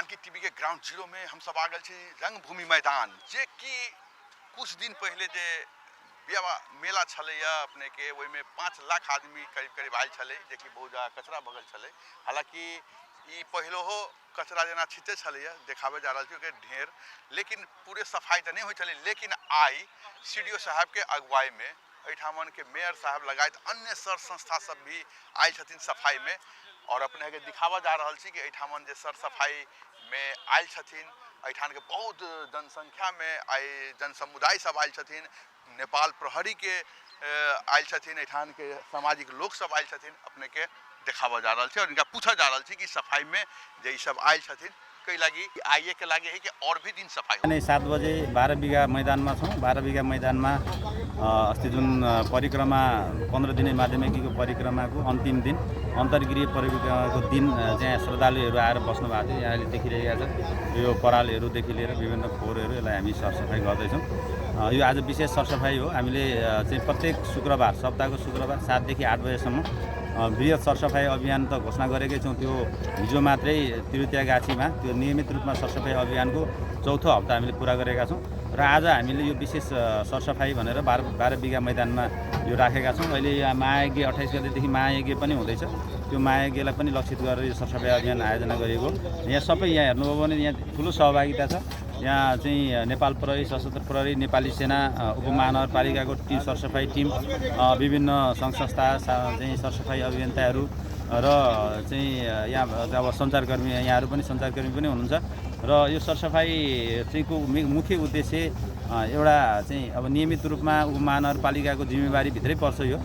Janaki TV के ground zero में हम सब आ गए छी रंगभूमि मैदान जे कि कुछ दिन पहले जे मेला छलैया अपने के ओहि में 5 लाख आदमी करीब करीब आयल छलै जे कि बहुत ज़्यादा कचरा भगल छलै। हालांकि ई पहलो कचरा जना छिटे छलैया देखावे जा रहा है ढेर, लेकिन पूरे सफाई तो नहीं हो छलै। लेकिन आई सीडीओ साहब के अगुवाई में एठामन के मेयर साहब लगायत अन्य सर संस्था सब भी आयल छथिन सफाई में और अपने के दिखावा जा रहा है कि एठामन जे सर सफाई में आयल छथिन एठान के बहुत जनसंख्या में आई जन समुदाय सब आयल छथिन, नेपाल प्रहरी के आयल छथिन, एठान के सामाजिक लोग सब आयल छथिन। अपने के देखावा जा रहा है और इनका पूछा जा रहा है कि सफाई में जे सब आयल छथिन कई लागी आइए के लागे है कि और भी दिन सफाई हो। 7 बजे 12 बिघा मैदान में छौँ। 12 बिघा मैदान में अस्ति जुन परिक्रमा 15 दिने माध्यमिकीको परिक्रमाको अन्तिम दिन अन्तर्गृह परिक्रमाको दिन चाहिँ श्रद्धालुहरू आएर बस्नु भएको थियो। यहाँले देखिरहेका छन् यो परालहरूदेखि लिएर विभिन्न फोहोरहरू यसलाई हामी सरसफाई गर्दैछौँ। यो आज विशेष सरसफाई हो। हामीले चाहिँ प्रत्येक शुक्रबार सप्ताहको शुक्रबार 7 देखि 8 बजेसम्म बृहत सरसफाई अभियान त घोषणा गरेकै छौँ। त्यो हिजो मात्रै तिरुत्यागाछीमा त्यो नियमित रूपमा सरसफाई अभियानको चौथो हप्ता हामीले पुरा गरेका छौँ र आज हामीले यो विशेष सरसफाई भनेर 12 बिघा मैदानमा यो राखेका छौँ। अहिले यहाँ महायज्ञ 28 गतेदेखि महायज्ञ पनि हुँदैछ। त्यो महायज्ञलाई पनि लक्षित गरेर यो सरसफाई अभियान आयोजना गरिएको। यहाँ सबै यहाँ हेर्नुभयो भने यहाँ ठुलो सहभागिता छ। यहाँ चाहिँ नेपाल प्रहरी, सशस्त्र प्रहरी, नेपाली सेना, उपमहानगरपालिकाको टिम, सरसफाई टिम, विभिन्न सङ्घ संस्था चाहिँ सरसफाई अभियन्ताहरू र चाहिँ यहाँ अब सञ्चारकर्मी, यहाँहरू पनि सञ्चारकर्मी पनि हुनुहुन्छ र यो सरसफाई चाहिँको मुख्य उद्देश्य एउटा चाहिँ अब नियमित रूपमा उपमहानगरपालिकाको जिम्मेवारीभित्रै पर्छ। यो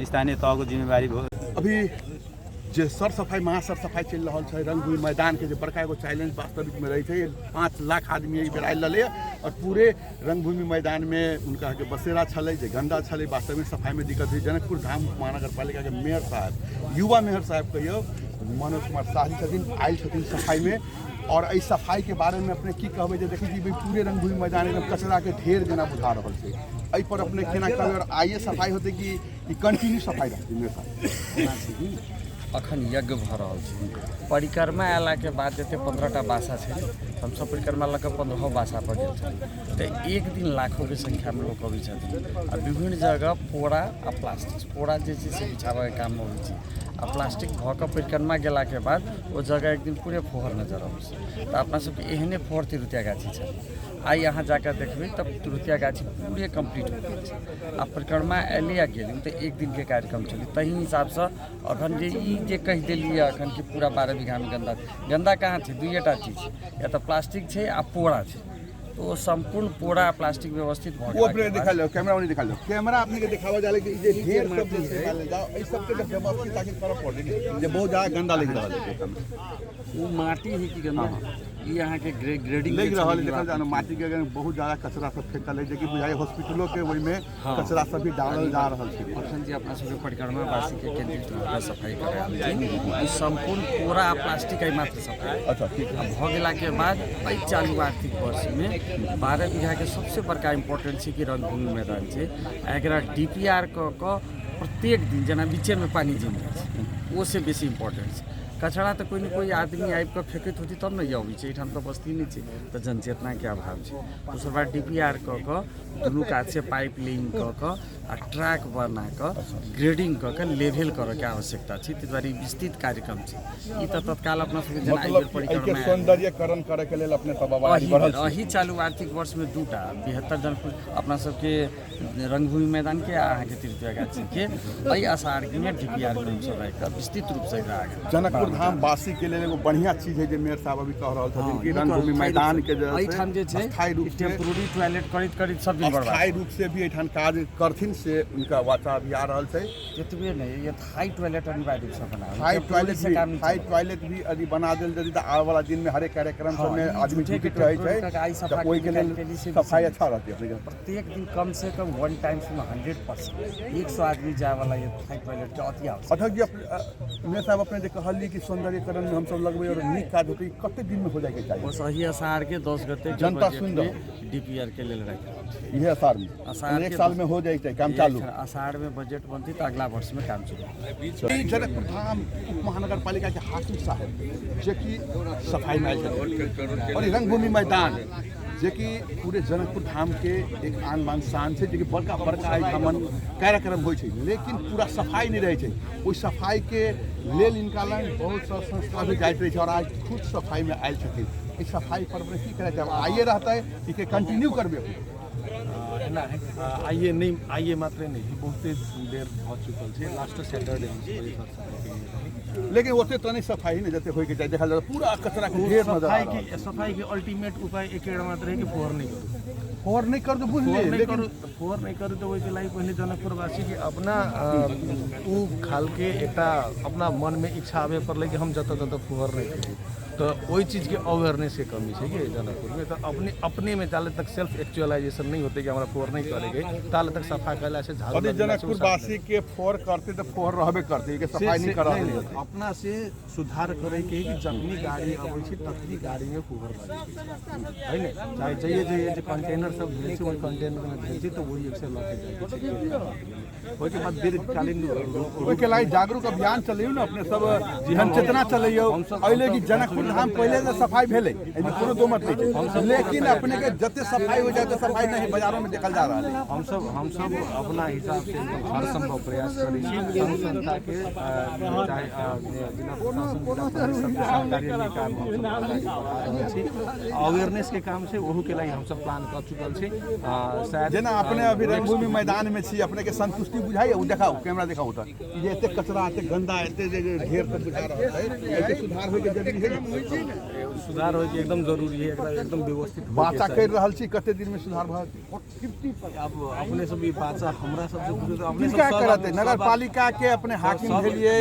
स्थानीय तहको जिम्मेवारी भयो। अभी जो सर सफाई महासर सफाई चल रहा है रंगभूमि मैदान के जो बड़का एगो चैलेंज वास्तविक में रही थे 5 लाख आदमी एक बेर आयल और पूरे रंगभूमि मैदान में उनका के बसेरा छलै जे गंदा छलै वास्तविक सफाई में दिक्कत हुई। जनकपुर धाम महानगर पालिका के मेयर साहब, युवा मेयर साहब कहियो मनोज कुमार शाही छथिन आयल छथिन सफाई में और इस सफाई के बारे में अपने की कहबे जे देखी जी पूरे रंगभूमि मैदान एकदम कचरा के ढेर जना बुझा रहा है। एहि पर अपने केना कहबे और आइए सफाई होते कि कंटिन्यू सफाई रहती मेयर साहब? अखन यज्ञ भ रहा है। परिक्रमा अयला के बाद जते 15टा बासा है हम सब परिक्रमा लग 15 बासा पर गेल छथिन। तो एक दिन लाखों के संख्या में लोग अबै छथिन आ विभिन्न जगह पोड़ा आ प्लास्टिक पोड़ा जे से बिछावे के काम में होइ छै आ प्लास्टिक भऽ कऽ परिक्रमा गेला के बाद वो जगह एक दिन पूरे फोहर नजर अबै छै। तो अपना सबके एहने फोहर तिरुत्यागाछी छै। आई यहाँ जाकर देखबे तब तिरुत्यागाछी पूरे कंप्लीट हो गई है। आ परिक्रमा अयले आ गेल तो एक दिन के कार्यक्रम चली तही हिसाब से अखन जे कह दिलिए अखन कि पूरा 12 बीघा में गंदा कहाँ है? 2टा चीज या तो प्लास्टिक है आ पोड़ा है। तो संपूर्ण पोड़ा प्लास्टिक व्यवस्थित वो अपने दिखा लो, कैमरा वाली दिखा लो, कैमरा आपने के दिखावा जाले कि जे ढेर सब जे जाओ इस सब के व्यवस्थित ताकि तरफ पड़ जे बहुत ज्यादा गंदा लग रहा है। वो माटी है कि गंदा यहाँ के ग्रेडिंग लग रहा है माटी के बहुत ज्यादा कचरा सब फेंकल है जेकि बुझाई हॉस्पिटलों के वही में कचरा सब भी डालल जा रहा है। अखन जी अपना सब परिक्रमा वासी के केंद्रित रूप से सफाई करे संपूर्ण पूरा प्लास्टिक है मात्र सफाई। अच्छा ठीक है। भ गेला के बाद एहि चालू आर्थिक वर्ष में 12 बीघा के सबसे बड़का इम्पोर्टेंट है कि रंगभूमि मैदान है। एकरा डीपीआर क प्रत्येक दिन जना बीचे में पानी जम जाए वो से बेसी इम्पोर्टेंट है। कचरा तो कोई न कोई आदमी आबि कऽ फेंकैत होती तब न अबै छै। एहिठाम तो बस्ती नहीं है तो जनचेतना के अभाव है। दोसर बार डीपीआर क दुनू कात से पाइप लाइन क आ ट्रैक बना ग्रेडिंग क लेवल करे के आवश्यकता है। ताहि दुआरे विस्तृत कार्यक्रम है। ई तो तत्काल अपना सबके जना आइल परिक्रमा सौंदर्यीकरण करे के लेल अपने सब आवाज बढ़ल छै। एही चालू आर्थिक वर्ष में 2टा 72 जन अपना सबके रंगभूमि मैदान के अहाँ के तिरुत्यागाछी के एहि आषाढ़ में डीपीआर में सब आके विस्तृत रूप से जनकपुर धाम वासी के लिए एगो बढ़िया चीज है जे मेयर साहब अभी कह रहल छथिन कि रंगभूमि मैदान के जे एठाम जे छै स्थायी रूप से टेम्पोररी टॉयलेट करीत सब दिन बर्बाद स्थायी रूप से भी एठान काज करथिन से उनका वाचा भी आ रहल छै। जतबे नहीं ये हाई टॉयलेट अनिवार्य रूप से बना हाई टॉयलेट भी यदि बना देल जदि त आवे वाला दिन में हर एक कार्यक्रम सब में आदमी जुटित रहे छै त ओइ के लेल सफाई अच्छा रहती है। प्रत्येक दिन कम से कम 1 टाइम्स में 100% 100 आदमी जाए वाला ये हाई टॉयलेट के अति आवश्यक। अथक जी मेयर साहब अपने जे कहली कि सौंदर्यकरण में हम सब लगबे और नीक काज होते कते दिन में हो जाए के चाहिए? बस अही अषाढ़ के 10 गते के जनता बजट सुन में रहो। डीपीआर के लेल रखे यह अषाढ़ में अषाढ़ एक के साल में हो जाए चाहिए काम चालू। अषाढ़ में बजट बनती तो अगला वर्ष में काम शुरू। ई जनकपुर धाम उप महानगर पालिका के हाकिम साहब जे कि सफाई में आयल छथिन और ई रंगभूमि मैदान जे कि पूरे जनकपुर धाम के एक आन बान शान छै, जे कि बड़का बड़का एहिठामन कार्यक्रम होइ छै, लेकिन पूरा सफाई नहीं रहे छै। ओहि सफाई के लेल इनका लग बहुत सा संस्था भी जाइत रहे छै और आज खुद सफाई में आयल छथिन। इस सफाई पर की करे चाहिए? आइए रहता है कि कंटिन्यू करबे? आइए नहीं, आइए मात्र नहीं, बहुते देर हो चुकल है। लास्ट सैटरडे लेकिन ओते तो नहीं सफाई नहीं जते होय के चाहिए। देखल जाए पूरा कचरा के ढेर नजर आ रहा है। सफाई के अल्टीमेट उपाय एक मात्र है कि फोहर नहीं करो। फोहर नहीं कर दो बुझलिए, लेकिन फोहर नहीं करू तो वही लागि पहले जनकपुरवासी के अपना ऊ खाल के एक अपना मन में इच्छा आवे पड़े कि हम जत फोहर नहीं करी, तो वही चीज़ के अवेयरनेस के कमी है कि जनकपुर में। तो अपने में ताले तक सेल्फ एक्चुअलाइजेशन नहीं होते कि हमारा फोहर नहीं करेंगे, ताले तक सफा कैला से झाड़ू यदि जनकपुर वासी के फोहर करते तो फोहर रहबे करते कि सफाई नहीं करा अपना से सुधार करे के कि जखनी गाड़ी अबै छै तखनी गाड़ी में फोहर लगे है ने, चाहे चाहिए जे कंटेनर सब भेज छै ओहि कंटेनर में भेज छै तो वही एक से लगे जाए। ओहि के बाद दीर्घकालीन ओहि के लागि जागरूक अभियान चलियो ना, अपने सब जन चेतना चलियो अइले कि जनकपुर धाम पहले से सफाई भेले, एमे कोनो दो मत नहीं छै, लेकिन अपने के जते सफाई हो जाए तो सफाई नहीं बाजारों में देखल जा रहा है। हम सब अपना हिसाब से हर संभव प्रयास करै छी। संस्था के चाहे जिला प्रशासन सरकारी निकाय अवेयरनेस के काम से ओहू के लागि हम सब प्लान कर चुकल छी। शायद जेना अपने अभी रंगभूमि मैदान में छी, अपने के संतुष्टि बुझाइए? वो देखाओ, कैमरा दिखाओ तो ये एते कचरा एते गंदा एते ढेर तक बुझा रहा है, एते सुधार होय के जरूरी है। सुधार होय के एकदम जरूरी है, एकदम व्यवस्थित बाचा कर रहल छी, कते दिन में सुधार भ अब अपने सब बाचा हमरा सब से अपने क्या करते? नगर पालिका के अपने हाकिम भेलिए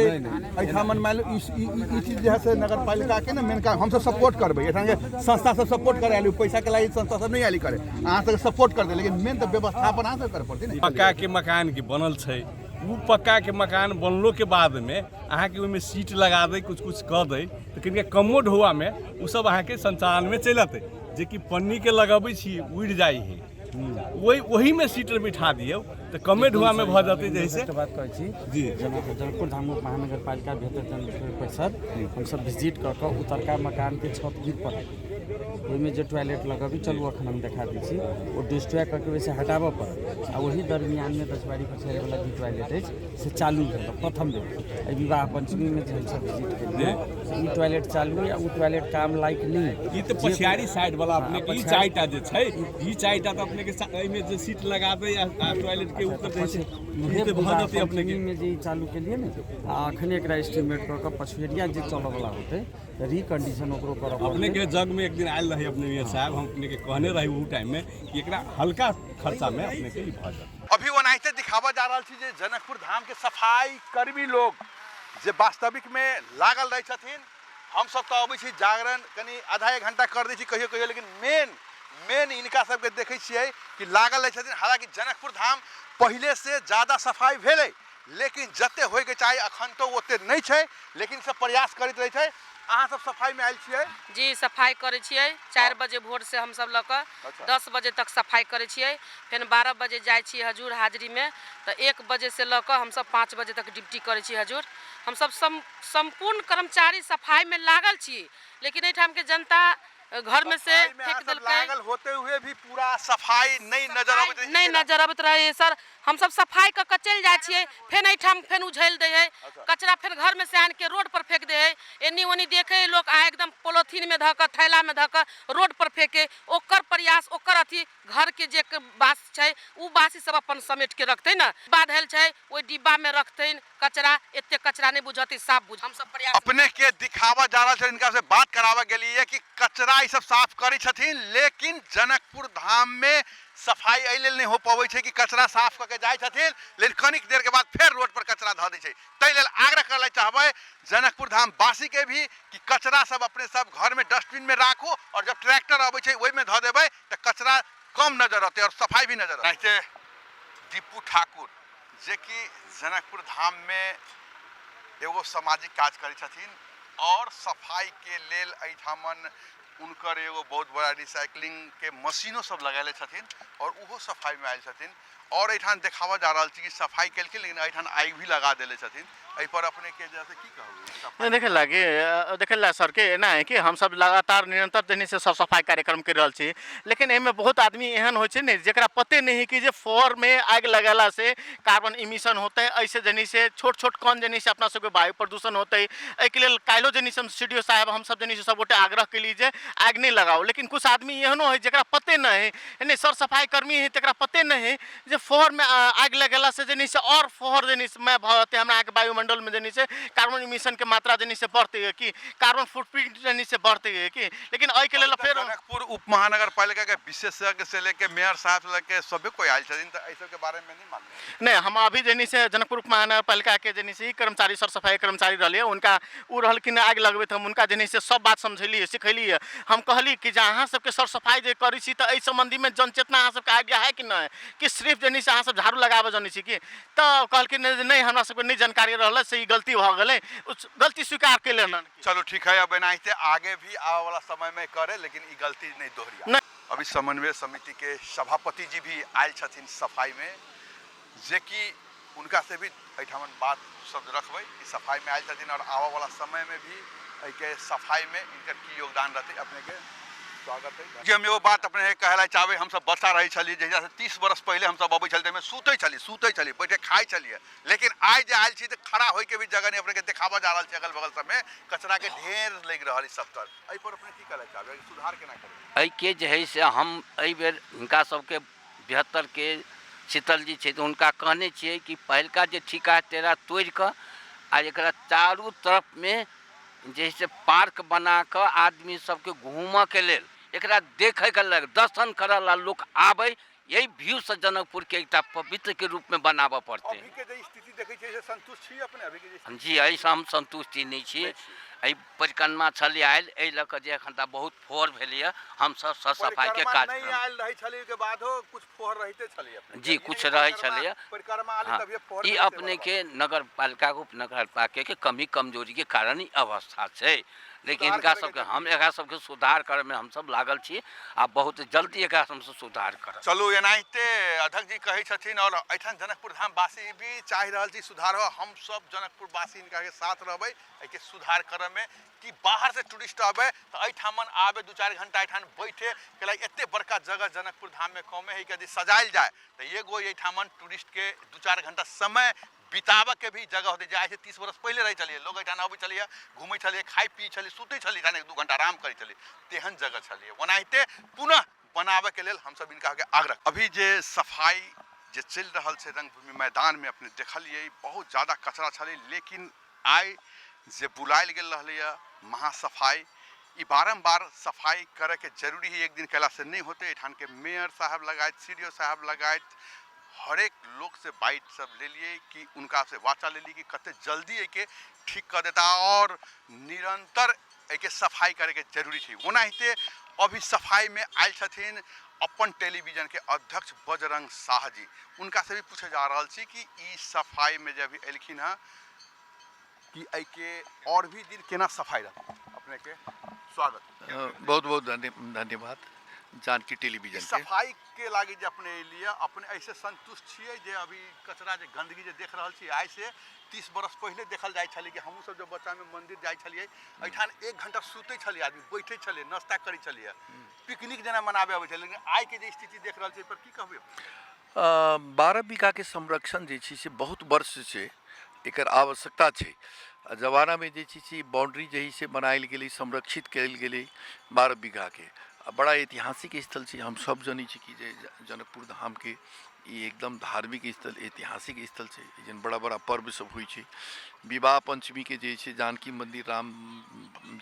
एठामन मान लो ई चीज जे है से नगर पालिका के ना मेन काम हम सब सपोर्ट करबे। एठाम के संस्था सब सपोर्ट करे आलू, पैसा के लागि संस्था सब नहीं आली करे, अहाँ सब सपोर्ट कर दे, लेकिन मेन तो व्यवस्थापन अहाँ सब करे पड़ते ना। पक्का के मकान के बनल छै, वो पक्का के मकान बनलो के बाद में अहाँ के ओहिमे सीट लगा दे, कुछ कऽ दे तो कनिका कमोड हुआ में उ सब अहाँ के संचालन में चलि अतै। जे कि पन्नी के लगबै छी उड़ि जाइ है, वही में सीट बिठा दियौ तो कमे धुआं में भ जाते। जैसे बात कहै छी जी, जनकपुर धाम महानगर पालिका भीतर जनकपुर परिषद हम सब विजिट कर के उतरका मकान के छत गिर पड़े ओहिमे जे टॉयलेट लगबी चलू अखन हम देखा दै छी, वो डिस्ट्रॉय करके वैसे हटाबऽ पड़त आ वही दरमियान में 10 बारी पछाड़े वाला जे टॉयलेट अछि से चालू भेल प्रथम बेर एहि विवाह पंचमी में जे हम सब विजिट केलिए। ई टॉयलेट चालू या उ टॉयलेट काम लायक नहीं, ई तो पछियारी साइड वाला अपने के ई चारिटा जे छै, ई चारिटा तो अपने के एहिमे जे सीट लगा दे या टॉयलेट के ऊपर दै छै ई तो भ जते अपने के में जे चालू केलिए ने आ अखन एकरा एस्टिमेट कर के पछुरिया जे चलऽ वाला होते रिकंडीशन ओकरो करऽ पड़तै। अपने के जग में एक दिन आयल रही अपने मेयर साहब, हम अपने के कहने रही वो टाइम में कि एकरा हल्का खर्चा में अपने के ई भ जात। अभी ओनाहिते दिखावा जा रहा छी जे जनकपुर धाम के सफाई कर्मी लोग जे वास्तविक में लागल रहे छथिन। हम सब तो अबै छी जागरण कनी आधा एक घंटा कर दै छी कहियो कहियो, लेकिन मेन इनका सबके देखै छियै कि लागल रहे छथिन। हालांकि जनकपुर धाम पहले से ज़्यादा सफाई भेलै, लेकिन जते होय के चाही अखन तो ओते नहीं छै, लेकिन सब प्रयास करैत रहे छै। अहाँ सब सफाई में आयल छियै? जी सफाई करे छियै, 4 बजे भोर से हम सब लऽ कऽ 10 बजे तक सफाई करे छियै, फिर 12 बजे जाइ छियै हजूर हाजिरी में, तो 1 बजे से लऽ कऽ हम सब 5 बजे तक ड्यूटी करे छियै हजूर। हम सब संपूर्ण कर्मचारी सफाई में लागल छी, लेकिन एठाम के जनता घर में से फेंक देलकै। लागल होते हुए भी पूरा सफाई नहीं नजर अबैत रहे सर। हम सब सफाई क के चल जाय छियै, फेन एठाम फेन उझैल दे है कचरा, फेन घर में से आन के रोड पर फेंक दे है। एनी ओनी देखे लोग आ एकदम पोलोथीन में धक थैला में धक रोड पर फेंके, ओकर प्रयास ओकर अथी घर के जे बास छै उ बासी सब अपन समेट के रखते ना, बाधल छै ओइ डिब्बा में रखते कचरा। एते कचरा नहीं बुझती, साफ बुझ। हम सब प्रयास अपने के दिखावा जा रहा है, इनका से बात करावा गेली है कि कचरा ई सब साफ करी छथिन, लेकिन जनकपुर धाम में सफाई एहि लेल नहीं हो पाबै छै कि कचरा साफ करके जाय छथिन, लेकिन कनिक देर के बाद फिर रोड पर कचरा धऽ दै छै। तै लेल आग्रह करले चाहबै जनकपुर धाम वासी के भी कि कचरा सब अपने सब घर में डस्टबिन में राखू, और जब ट्रैक्टर आबै छै ओहि में धऽ देबै तो कचरा कम नजर आते और सफाई भी नजर आते। दीपू ठाकुर जे कि जनकपुर धाम में एगो सामाजिक काज करै छथिन, और सफाई के लेल एठामन उनकर एगो बहुत बड़ा रिसाइकलिंग के मशीनों सब लगाले छथिन और उहो सफाई में आयल छथिन और एठान देखावा जा रहा कि सफाई केलखिन लेकिन एठान आगि भी लगा देले छथिन। एहि पर अपने के जैसे की कहू? देखे ला सर के एना है कि हम सब लगातार निरंतर देने से सब सफाई कार्यक्रम कर रहल छी, लेकिन एमे बहुत आदमी एहन होइ छै ने जेकरा पते नहीं कि जे फोर में आग लगाला से कार्बन इमिशन होते है, ऐसे जनी से छोट छोट कण जनी से अपना सबके वायु प्रदूषण होते है। एहि के लेल काल्हो जनी से सीडीओ साहब हम सब जनी से सब गोटे आग्रह के लिए आग नहीं लगाओ, लेकिन कुछ आदमी एहनो है जेकरा पते नहीं है, यानी सर सफाई कर्मी है तेकरा पते नहीं है जे फोर में आग लगेला से जनी से और फोर जनी से में भते हमरा के वायुमंडल में जनी से कार्बन इमिशन के मात्रा जनी से बढ़ती है कि कार्बन फुटप्रिंट जनी से बढ़ती है कि, लेकिन एहि के लेल फिर जनकपुर उप महानगर पालिका के विशेषज्ञ से लेके मेयर साहब से लेके सभी कोई आयल छथिन त ऐसे के बारे में नहीं मालूम। नहीं, हम अभी जनी से जनकपुर उप महानगर पालिका के जनी से कर्मचारी सर सफाई कर्मचारी रहलिए, उनका उ रहलखिन आग लगबे हम उनका जनी से सब बात समझलिए सिखलिए। हम कहली कि अहाँ सबके सर सफाई जे करी छी तो एहि संबंधी में जनचेतना अहाँ सबके आइडिया है कि नहीं, कि सिर्फ जनी से अहाँ सब झाड़ू लगाबे जनी छी कि, तो कहलखिन नहीं हमरा सबके नहीं जानकारी रहल से ई गलती भ गेलै, उस गलती स्वीकार के लेना। चलो ठीक है, अब एनाहिते आगे भी आने वाला समय में करे लेकिन ई गलती नहीं दोहरिया। अभी समन्वय समिति के सभापति जी भी आयल छथिन सफाई में, जे कि उनका से भी एठामन बात सब रखबै कि सफाई में आयल छथिन और आने वाला समय में भी के सफाई में इनकर की योगदान रहते। अपने के स्वागत है जी। हम एगो बात अपने कहला चाहबे, हम सब बच्चा रही छली जहिया से 30 बरस पहले हम सब अबै छली में सुतै छली बैठे खाई छलिए, लेकिन आज जे आयल छी तो खड़ा होय के भी जगह नहीं। अपने के देखावा जा रहल छै अगल बगल सब में कचरा के ढेर लग रहल सब तर। एहि पर अपने की कहला चाहबे, सुधार केना करबे? एहि के जे है से हम एहि बेर हिनका सबके 72 के शीतल जी छै तो उनका कहने छियै कि पहिलका जे ठिका तेरा तोड़ के आ एकरा चारू तरफ में जैसे पार्क बना के आदमी सबके घूमऽ के लेल एकरा देखे के लेल दर्शन करे ला लोग आबै, यही व्यू से जनकपुर के एक पवित्र के रूप में बनाबऽ पड़ते। अभी के जे स्थिति देखै छियै से संतुष्ट छी अपने? अभी के जे जी एहि से हम संतुष्टि नहीं छी। एहि परिक्रमा छली आयल एहि लऽ कऽ जे एखन तऽ बहुत फोर भेलैए, हम सब सफाई के काज नहीं आयल रही छली के बाद हो कुछ फोहर रहते छली अपने जी कुछ रहे छलिए। परिक्रमा आले तभी फोहर ई अपने के नगर पालिका उप नगर पालिका के कमी कमजोरी के कारण ई अवस्था छै, लेकिन इनका सबके हम एकरा सबके सुधार करे में हम सब लागल छी आ बहुत जल्दी एकरा हमसे सुधार करब। चलू एनाहिते अध्यक्ष जी कहै छथिन और एठान जनकपुर धाम वासी भी चाहि रहल छी सुधार हो। हम सब जनकपुर वासी इनका के साथ रहबै एके सुधार करे में कि बाहर से टूरिस्ट आबे तो एठामन आबे 2-4 घंटा एठान बैठे के लागि एते बड़का जगह जनकपुर धाम में कमे है कि सजायल जाए तो एगो एठामन टूरिस्ट के 2-4 घंटा समय बिताबऽ के भी जगह होते। जाए से 30 बरस पहले रही चलिए लोग एठान अबै छलिए, घूमै छलिए, खाई पी छलिए, सुतै छलिए, एठान 1-2 घंटा आराम करै छलिए, तेहन जगह छलिए। ओनाहिते पुनः बनाबे के लेल हम सब इनका के आग्रह। अभी जे सफाई जे चल रहल छै रंगभूमि मैदान में अपने देखलिए बहुत ज़्यादा कचरा छलै, लेकिन आइ जे बुलायल गेल रहलैए महासफाई, ई बारम्बार सफाई करे के जरूरी है, एक दिन कैला से नहीं होते। एठान के मेयर साहब लगायत सीडीओ साहब लगायत हर एक लोग से बाइट सब ले लिए कि उनका से वाचा ले ली कि कते जल्दी एके ठीक कर देता और निरंतर एके सफाई करे के जरूरी है। ओनाहिते अभी सफाई में आयल छथिन अपन टेलीविजन के अध्यक्ष बजरंग शाह जी, उनका से भी पूछे जा रहा छी कि ई सफाई में जब एलखिन है कि एके और भी दिन केना सफाई रहता। अपने के स्वागत। बहुत बहुत धन्यवाद जानकी टेलीविजन के। सफाई के लागी जे अपने लिए अपने ऐसे संतुष्ट छियै जे अभी कचरा जे गंदगी जे देख रहल छी आइ से 30 बरस पहले देखल जाय छलै कि हमहूँ सब जब बच्चा में मंदिर जाय छलियै एठान 1 घंटा सुतै छलियै, आदमी बैठे छलियै, नाश्ता करै छलियै, पिकनिक जेना मनाबे अबै छलै, लेकिन आइ के जे स्थिति देख रहल छी पर की कहबै? 12 बीघा के संरक्षण जे छै से बहुत वर्ष से एकर आवश्यकता छै। जमाना में जे छै बाउंड्री जे से बनायल गेलै, संरक्षित कयल गेलै 12 बीघा के। बड़ा ऐतिहासिक स्थल छै, हम सब जानी छी कि जे जनकपुर धाम के ई एकदम धार्मिक स्थल ऐतिहासिक स्थल छै, जन बड़ा बड़ा पर्व सब होइ छै। विवाह पंचमी के जे छै जानकी मंदिर राम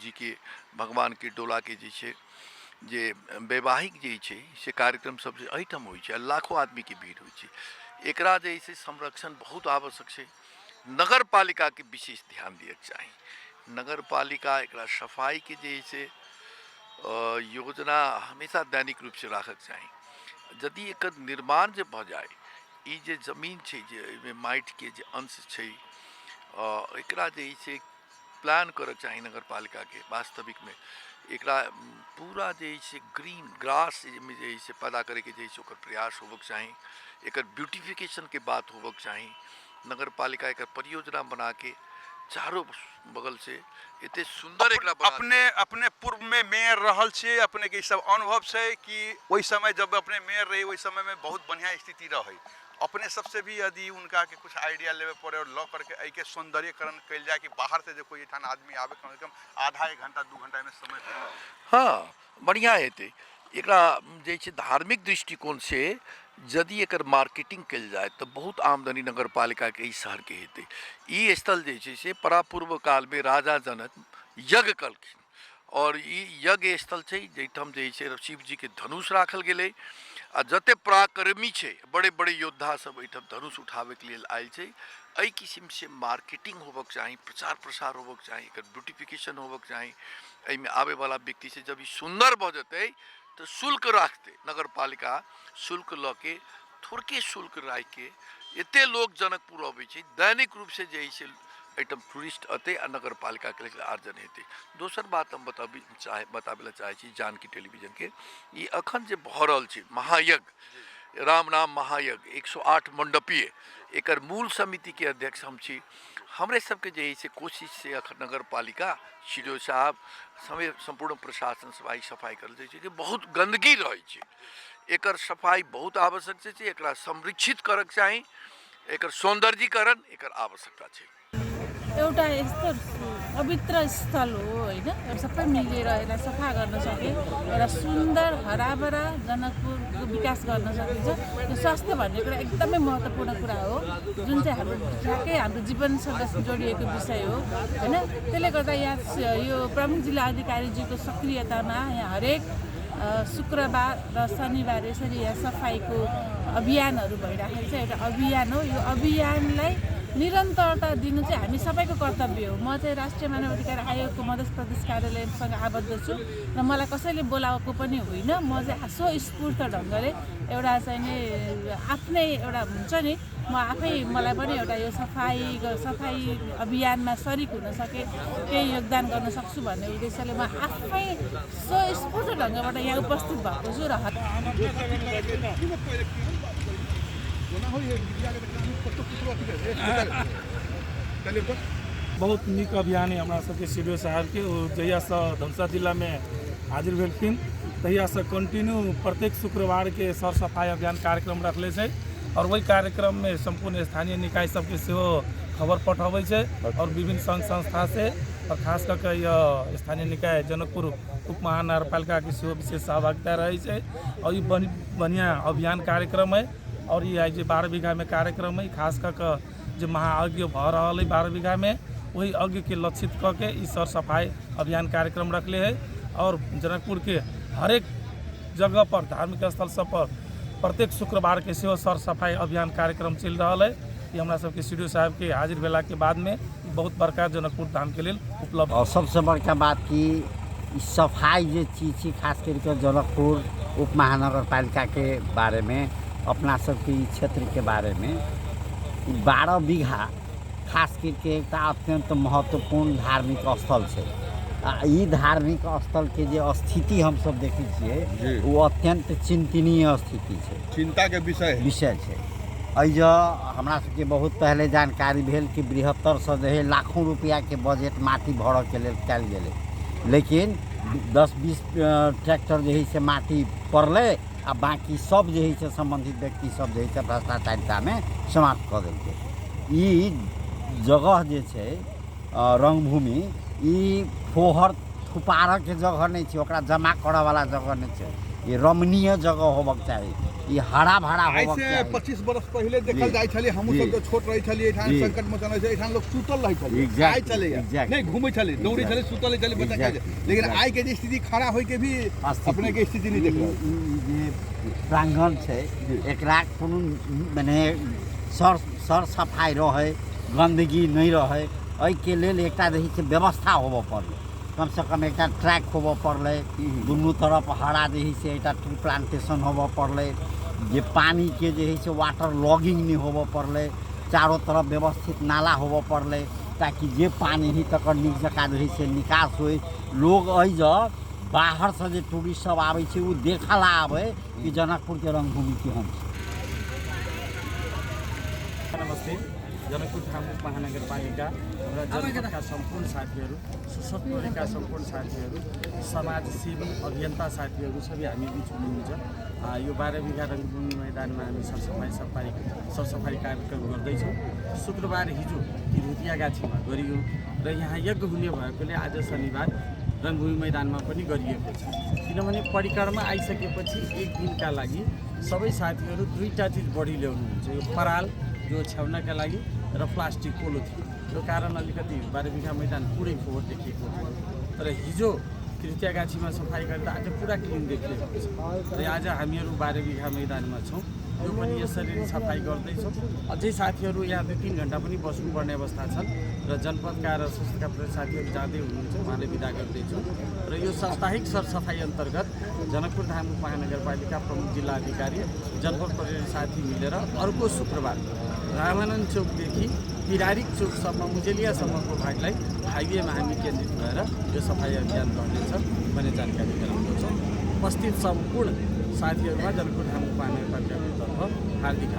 जी के भगवान के डोला के जे छै जे वैवाहिक जे छै से कार्यक्रम सब एहिठाम होइ छै, लाखों आदमी के भीड़ होइ छै। एकरा जे छै संरक्षण बहुत आवश्यक छै। नगर पालिका के विशेष ध्यान दिए चाही। नगर पालिका एकरा सफाई के जे छै योजना हमेशा दैनिक रूप से राखक चाही। यदि एकर निर्माण जे भ जाए, ई जे जमीन छै जे एहिमे माटि के जे अंश छै एकरा जे छै प्लान करक चाही नगर पालिका के वास्तविक में एकरा पूरा जे से ग्रीन ग्रास में जे से पैदा करे के जे ओकर प्रयास होबक चाही, एकर ब्यूटिफिकेशन के बात होबक चाही। नगर पालिका एकर परियोजना बना के चारों बगल से इतने सुंदर एकरा बना अपने पूर्व में मेयर रहल छे, अपने के सब अनुभव से कि वही समय जब अपने मेयर रही वही समय में बहुत बढ़िया स्थिति रही। अपने सबसे भी यदि उनका के कुछ आइडिया लेवे पड़े और लॉ करके आई के सौंदर्यकरण कल जाए कि बाहर से जो कोई ठान आदमी आवे कम से कम आधा 1 घंटा 2 घंटा में समय दे। हाँ बढ़िया हेतै एकरा जे छै धार्मिक दृष्टिकोण से यदि एकर मार्केटिंग कल जाए तो बहुत आमदनी नगर पालिका के ई शहर के हेतै। ई स्थल जे छै से परापूर्व काल में राजा जनक यज्ञ कलखिन और ई यज्ञ स्थल छै जैठाम जे छै शिव जी के धनुष राखल गेलै आ जते पराक्रमी छै बड़े बड़े योद्धा सब एहिठाम धनुष उठावे के लेल आयल छै। एहि किस्म से मार्केटिंग होबक चाही, प्रचार प्रसार होबक चाही, एकर ब्यूटिफिकेशन होबक चाही। एहिमे आवे वाला व्यक्ति से जब ई सुंदर भ जेतै तो शुल्क राखते नगर पालिका, शुल्क ल के थोड़के शुल्क राख के एते लोग जनकपुर अबै छै दैनिक रूप से जे से एहिठाम टूरिस्ट अतै आ नगर पालिका के लेल आर्जन हेतै। दोसर बात हम बताबे चाहे छी जानकी टेलीविजन के ई अखन जे भ रहल छै महायज्ञ राम नाम महायज्ञ 108 मंडपीय एकर मूल समिति के अध्यक्ष हम छी। हमरे सबके जे है से कोशिश से अखन नगर पालिका सीडीओ साहब समय संपूर्ण प्रशासन सफाई करल जाइ छै कि बहुत गंदगी रहै छै, एकर सफाई बहुत आवश्यक छै, एकरा संरक्षित करक चाही, एकर सौंदर्यीकरण एकर आवश्यकता छै। एउटा यस्तो पवित्र स्थल हो होइन, सबै मिलेर यसलाई सफा गर्न सके एउटा सुन्दर हराभरा जनकपुरको विकास गर्न सकिन्छ। यो स्वास्थ्य भन्ने कुरा एकदमै महत्त्वपूर्ण कुरा हो जुन चाहिँ हाम्रो ठ्याक्कै हाम्रो जीवनसँग जोडिएको विषय हो होइन। त्यसले गर्दा यहाँ यो प्रमुख जिल्ला अधिकारीजीको सक्रियतामा यहाँ हरेक शुक्रबार र शनिबार यसरी यहाँ सफाइको अभियानहरू भइराखेको छ। एउटा अभियान हो, यो अभियानलाई निरन्तरता दिनु चाहिँ हामी सबैको कर्तव्य हो। म चाहिँ राष्ट्रिय मानव अधिकार आयोगको मधेस प्रदेश कार्यालयसँग आबद्ध छु र मलाई कसैले बोलाएको पनि होइन। म चाहिँ स्वस्फूर्त ढङ्गले एउटा चाहिँ नि आफ्नै एउटा हुन्छ नि म आफै मलाई पनि एउटा यो सफाई अभियानमा सरिक हुन सके केही योगदान गर्न सक्छु भन्ने उद्देश्यले म आफै स्वस्फूर्त ढङ्गबाट यहाँ उपस्थित भएको छु र बहुत नीक अभियान है हमरा सबके सीडीओ साहब के जहिया से धनसा जिला में हाजिर भेलखिन तहिया से कंटिन्यू प्रत्येक शुक्रवार के सर सफाई अभियान कार्यक्रम रखले छै और वही कार्यक्रम में संपूर्ण स्थानीय निकाय सबके सेहो खबर पठाबै छै और विभिन्न संघ संस्था से और खास करके यह स्थानीय निकाय जनकपुर उप महानगरपालिका के सेहो विशेष सहभागिता रहे छै और ये बढ़िया अभियान कार्यक्रम है। और ये आज 12 बीघा में कार्यक्रम है, खास करके जो महायज्ञ भ रहा है 12 बीघा में वही यज्ञ के लक्षित करके इस सर सफाई अभियान कार्यक्रम रखले है और जनकपुर के हरेक जगह पर धार्मिक स्थल सब पर प्रत्येक शुक्रवार के सेहो सर सफाई अभियान कार्यक्रम चल रहा है। ये हमारा सबके सीडीओ साहब के हाजिर भेला के बाद में बहुत बड़का जनकपुर धाम के लिए उपलब्ध। और सबसे बड़का बात कि सफाई जो चीज़ खास करके जनकपुर उप महानगर पालिका के बारे में अपना सबके क्षेत्र के बारे में 12 बीघा खास करके एक अत्यंत महत्वपूर्ण धार्मिक स्थल है। ई धार्मिक स्थल के जो स्थिति हम सब देखे छे वो अत्यंत चिंतनीय स्थिति है, चिंता के विषय है। जो हमरा सबके बहुत पहले जानकारी भेल कि बृहत्तर से जो लाखों रुपया के बजट माटी भरऽ के लेल कल गए, लेकिन 10-20 ट्रैक्टर जो है से माटी पड़ले आ बाकी सब जो है से संबंधित व्यक्ति सब जो है से भ्रष्टाचारिता में समाप्त कर देलकै। ई जगह जो है रंगभूमि ई फोहर थुपार के जगह नहीं है, ओकरा जमा करे वाला जगह नहीं है। ये रमणीय जगह होबक चाहिए, ये हरा भरा होबक चाहिए। 25 वर्ष पहले देखल जाय छले, हमहु सब जो छोट रही छलिए एठान संकट में चले छै, एठान लोग सुतल रही छले, आइ चले नहीं घूमे छले, दौड़ी छले, सुतल छले बच्चा के। लेकिन आइ के जे स्थिति खड़ा होय के भी अपने के स्थिति नहीं देखल। जे प्रांगण छै एकरा कोनो माने सर सफाई रहे, गंदगी नहीं रहे, एहि के लेल एकटा रही से व्यवस्था होबऽ पड़लै। कम से कम एक ट्रैक होबऽ पड़लै, दुनू तरफ हरा रही से एक ट्री प्लांटेशन होबऽ पड़लै, जे पानी के जे है से वाटर लॉगिंग नहीं होबऽ पड़लै, चारों तरफ व्यवस्थित नाला होबऽ पड़लै। ताकि जे पानी ही तक नीक जकाँ रहे से निकास होए लोग अइज बाहर से जे टूरिस्ट सब आवे छै उ देखला आवे कि जनकपुर के रंगभूमि केहन छै। नमस्ते, जनकपुर धामपुर महानगरपालिका र जनकपुरका सम्पूर्ण साथीहरू, सुसक्तका सम्पूर्ण साथीहरू, समाजसेवी अभियन्ता साथीहरू सबै हामी बिच हुनुहुन्छ। यो 12 बिघा रङ्गभूमि मैदानमा हामी सरसफाइ कार्यक्रम गर्दैछौँ। शुक्रबार हिजो रुतियागाछीमा गरियो र यहाँ यज्ञ हुने भएकोले आज शनिबार रङ्गभूमि मैदानमा पनि गरिएको छ। किनभने परिक्रमा आइसकेपछि एक दिनका लागि सबै साथीहरू दुईवटा चिज बढी ल्याउनुहुन्छ, यो पराल यो छ्याउनका लागि र प्लास्टिक पोलोथिन। यो कारण अलिकति 12 बिघा मैदान पुरै फोहोर देखिएको थियो, तर हिजो रुतियागाछीमा सफाइ गर्दा आज पुरा क्लिन देखिएको छ। र आज हामीहरू 12 बिघा मैदानमा छौँ, यो पनि यसरी सफाइ गर्दैछौँ। अझै साथीहरू यहाँ 2-3 घन्टा पनि बस्नुपर्ने अवस्था छन् र जनपदका र संस्थाका साथीहरू जाँदै हुनुहुन्छ, उहाँले बिदा गर्दैछौँ। र यो साप्ताहिक सरसफाइ अन्तर्गत जनकपुर धामपुर महानगरपालिका प्रमुख जिल्ला अधिकारी जनपद पर्यटन साथी मिलेर अर्को शुक्रबार रामानन्द चौकदेखि पिरारिक चौकसम्म मुजेलियासम्मको भागलाई हाइवेमा हामी केन्द्रित भएर यो सफाइ अभियान रहनेछ भन्ने जानकारी गराउँदछौँ। उपस्थित सम्पूर्ण साथीहरूमा जनकपुर धामपुर महानगरपालिकाको तर्फ हार्दिक